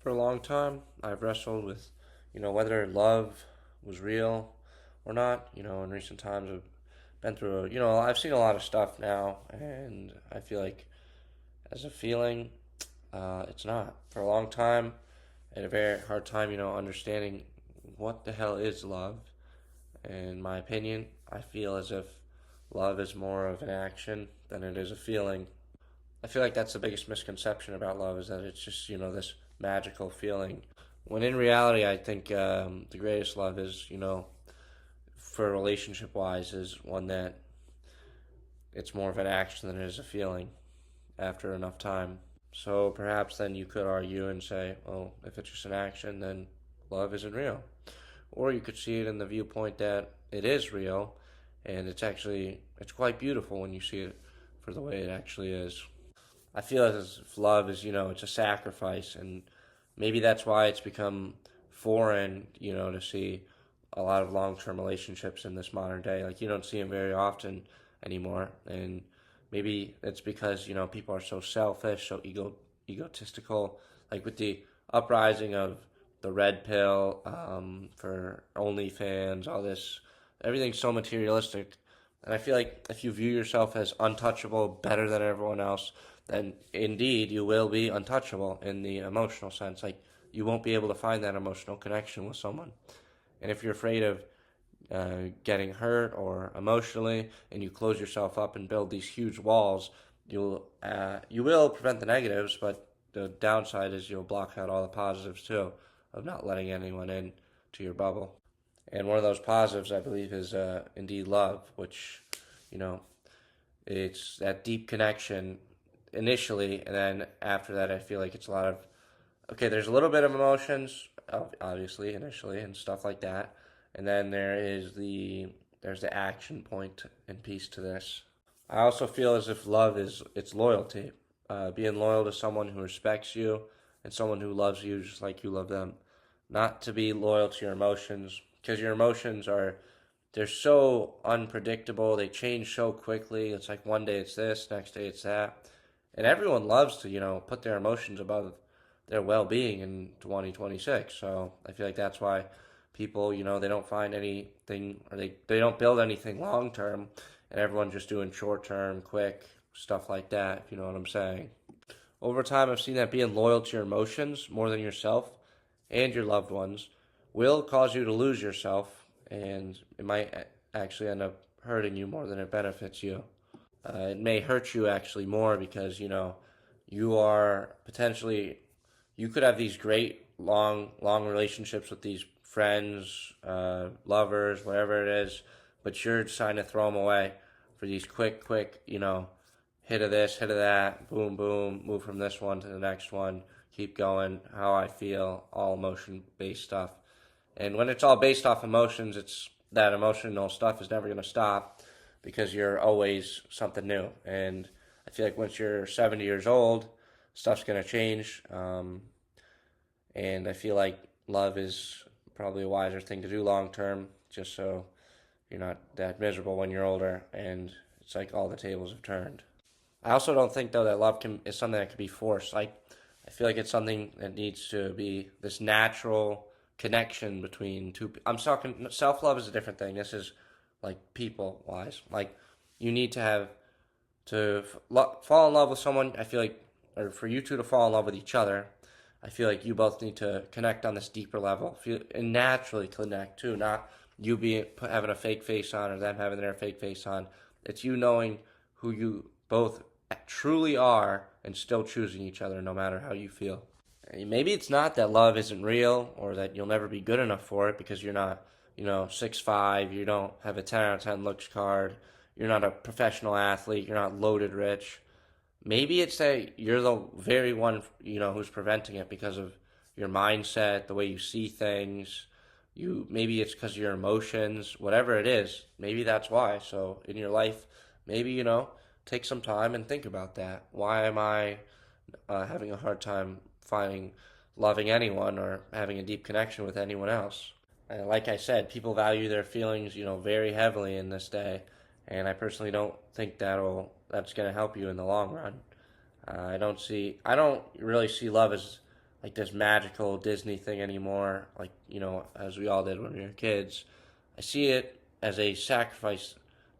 For a long time, I've wrestled with, whether love was real or not. In recent times, I've been through, I've seen a lot of stuff now, and I feel like as a feeling, it's not. For a long time, I had a very hard time, understanding what the hell is love. In my opinion, I feel as if love is more of an action than it is a feeling. I feel like that's the biggest misconception about love is that it's just, this magical feeling. When in reality, I think the greatest love is, for relationship wise, is one that it's more of an action than it is a feeling after enough time. So perhaps then you could argue and say, well, if it's just an action, then love isn't real. Or you could see it in the viewpoint that it is real and it's quite beautiful when you see it for the way it actually is. I feel as if love is, it's a sacrifice, and maybe that's why it's become foreign, to see a lot of long-term relationships in this modern day. Like you don't see them very often anymore, and maybe it's because people are so selfish, so egotistical. Like with the uprising of the red pill for OnlyFans, all this, everything's so materialistic. And I feel like if you view yourself as untouchable, better than everyone else, then indeed you will be untouchable in the emotional sense. Like you won't be able to find that emotional connection with someone. And if you're afraid of getting hurt or emotionally, and you close yourself up and build these huge walls, you will prevent the negatives, but the downside is you'll block out all the positives too of not letting anyone in to your bubble. And one of those positives, I believe, is indeed love, which, you know, it's that deep connection initially, and then after that, I feel like it's a lot of okay. There's a little bit of emotions, obviously, initially, and stuff like that, and then there's the action point and piece to this. I also feel as if love is it's loyalty, being loyal to someone who respects you and someone who loves you just like you love them. Not to be loyal to your emotions because your emotions are they're so unpredictable. They change so quickly. It's like one day it's this, next day it's that. And everyone loves to, put their emotions above their well-being in 2026. So I feel like that's why people, they don't find anything or they don't build anything long term and everyone's just doing short term, quick stuff like that, if you know what I'm saying. Over time, I've seen that being loyal to your emotions more than yourself and your loved ones will cause you to lose yourself, and it might actually end up hurting you more than it benefits you. It may hurt you actually more because you are potentially you could have these great long relationships with these friends, lovers, whatever it is, but you're trying to throw them away for these quick, hit of this, hit of that, boom, boom, move from this one to the next one, keep going, how I feel, all emotion based stuff. And when it's all based off emotions, it's that emotional stuff is never going to stop because you're always something new. And I feel like once you're 70 years old, stuff's going to change. And I feel like love is probably a wiser thing to do long term, just so you're not that miserable when you're older. And it's like all the tables have turned. I also don't think though that is something that can be forced. Like I feel like it's something that needs to be this natural connection between two. I'm talking self love is a different thing. This is like people wise. Like you need to have to fall in love with someone. I feel like, or for you two to fall in love with each other. I feel like you both need to connect on this deeper level, and naturally connect too. Not you having a fake face on or them having their fake face on. It's you knowing who you both truly are and still choosing each other no matter how you feel. Maybe it's not that love isn't real or that you'll never be good enough for it because you're not, 6'5", you don't have a 10 out of 10 looks card, you're not a professional athlete, you're not loaded rich. Maybe it's that you're the very one, who's preventing it because of your mindset, the way you see things. Maybe it's because of your emotions, whatever it is. Maybe that's why. So in your life, maybe take some time and think about that. Why am I having a hard time finding loving anyone or having a deep connection with anyone else? And like I said, people value their feelings, very heavily in this day, and I personally don't think that's going to help you in the long run. I don't really see love as like this magical Disney thing anymore, like, as we all did when we were kids. I see it as a sacrifice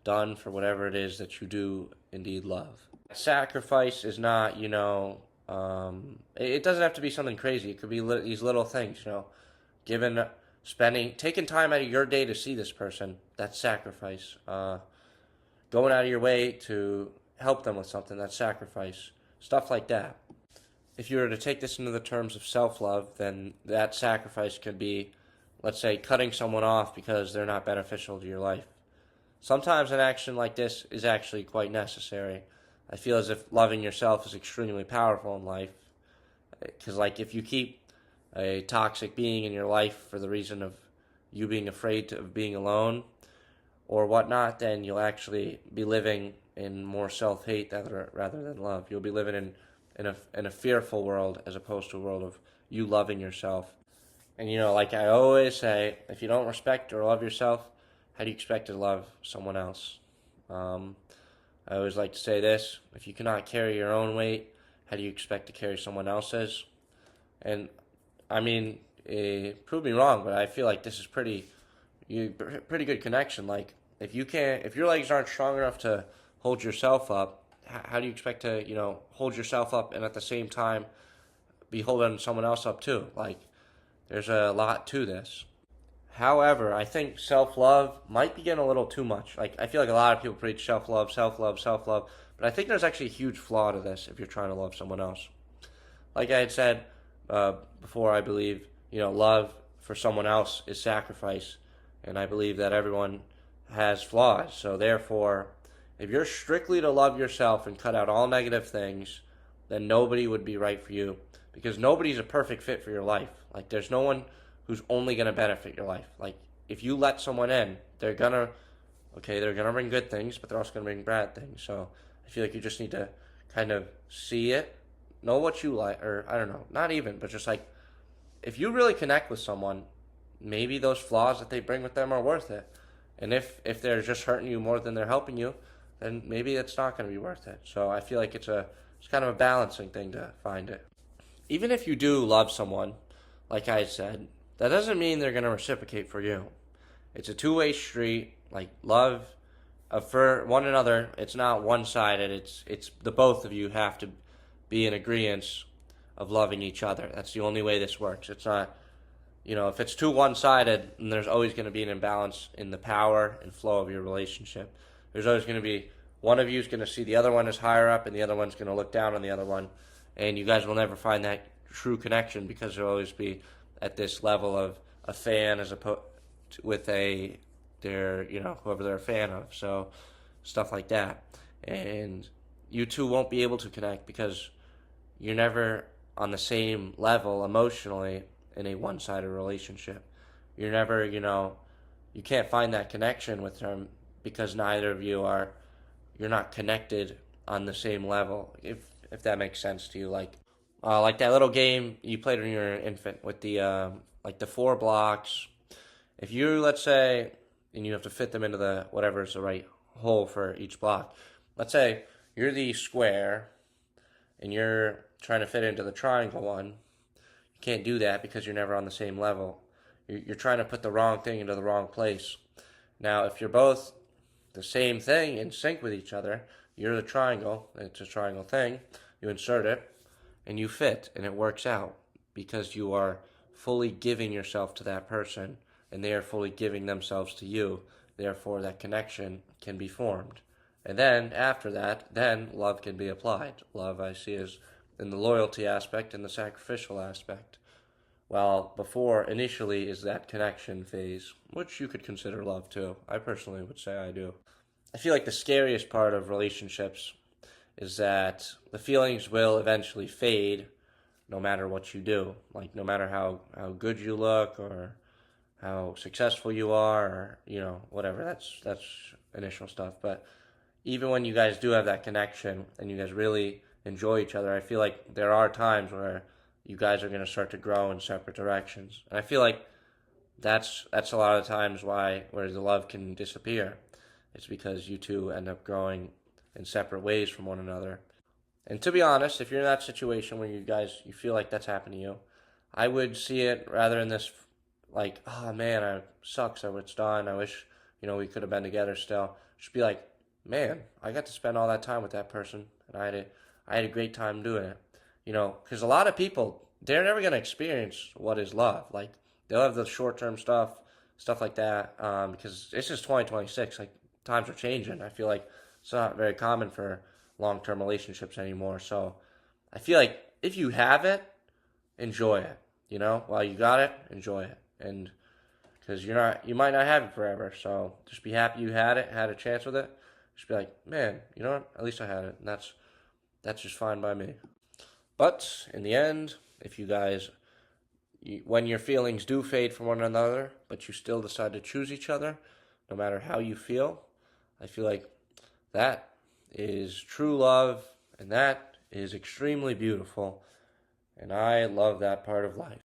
done for whatever it is that you do indeed love. Sacrifice is not, it doesn't have to be something crazy. It could be these little things, given, taking time out of your day to see this person. That's sacrifice. Going out of your way to help them with something. That's sacrifice. Stuff like that. If you were to take this into the terms of self-love, then that sacrifice could be, let's say, cutting someone off because they're not beneficial to your life. Sometimes an action like this is actually quite necessary. I feel as if loving yourself is extremely powerful in life. Because, like, if you keep a toxic being in your life for the reason of you being afraid of being alone or whatnot, then you'll actually be living in more self-hate rather than love. You'll be living in a fearful world as opposed to a world of you loving yourself. And, like I always say, if you don't respect or love yourself, how do you expect to love someone else? I always like to say this: if you cannot carry your own weight, how do you expect to carry someone else's? And I mean, prove me wrong, but I feel like this is pretty good connection. Like, if your legs aren't strong enough to hold yourself up, how do you expect to, hold yourself up and at the same time be holding someone else up too? Like, there's a lot to this. However, I think self-love might be getting a little too much. Like, I feel like a lot of people preach self-love, self-love, self-love, but I think there's actually a huge flaw to this if you're trying to love someone else. Like I had said before, I believe, love for someone else is sacrifice, and I believe that everyone has flaws. So therefore, if you're strictly to love yourself and cut out all negative things, then nobody would be right for you, because nobody's a perfect fit for your life. Like, there's no one who's only going to benefit your life. Like, if you let someone in, they're going to bring good things, but they're also going to bring bad things. So I feel like you just need to kind of see it, know what you like, or I don't know, not even, but just like, if you really connect with someone, maybe those flaws that they bring with them are worth it. And if they're just hurting you more than they're helping you, then maybe it's not going to be worth it. So I feel like it's kind of a balancing thing to find it. Even if you do love someone, like I said, that doesn't mean they're going to reciprocate for you. It's a two-way street. Like, love for one another, it's not one-sided. It's the both of you have to be in agreement of loving each other. That's the only way this works. It's not, if it's too one-sided, then there's always going to be an imbalance in the power and flow of your relationship. There's always going to be one of you is going to see the other one as higher up, and the other one's going to look down on the other one, and you guys will never find that true connection, because there'll always be at this level of a fan as opposed with whoever they're a fan of. So stuff like that. And you two won't be able to connect because you're never on the same level emotionally in a one-sided relationship. You're never, you can't find that connection with them because neither of you you're not connected on the same level, if that makes sense to you. Like that little game you played when you were an infant with the like the 4 blocks. If you, let's say, and you have to fit them into the whatever is the right hole for each block. Let's say you're the square and you're trying to fit into the triangle one. You can't do that because you're never on the same level. You're trying to put the wrong thing into the wrong place. Now, if you're both the same thing in sync with each other, you're the triangle, it's a triangle thing, you insert it, and you fit, and it works out because you are fully giving yourself to that person, and they are fully giving themselves to you. Therefore, that connection can be formed. And then, after that, then love can be applied. Love, I see, is in the loyalty aspect and the sacrificial aspect. While before, initially, is that connection phase, which you could consider love too. I personally would say I do. I feel like the scariest part of relationships is that the feelings will eventually fade no matter what you do. Like, no matter how good you look or how successful you are, or, whatever. That's initial stuff. But even when you guys do have that connection and you guys really enjoy each other, I feel like there are times where you guys are going to start to grow in separate directions. And I feel like that's a lot of times where the love can disappear. It's because you two end up growing in separate ways from one another. And to be honest, if you're in that situation where you feel like that's happened to you, I would see it rather in this like, oh man, it sucks that it's done. I wish, we could have been together still. Just be like, man, I got to spend all that time with that person, and I had a great time doing it. Because a lot of people, they're never gonna experience what is love. Like they'll have the short term stuff like that. Because it's just 2026. Like times are changing. I feel like it's not very common for long term relationships anymore. So I feel like if you have it, enjoy it. While you got it, enjoy it, and because you might not have it forever. So just be happy you had it, had a chance with it. Just be like, man, you know what? At least I had it, and that's just fine by me. But in the end, if you guys, when your feelings do fade from one another, but you still decide to choose each other, no matter how you feel, I feel like that is true love, and that is extremely beautiful. And I love that part of life.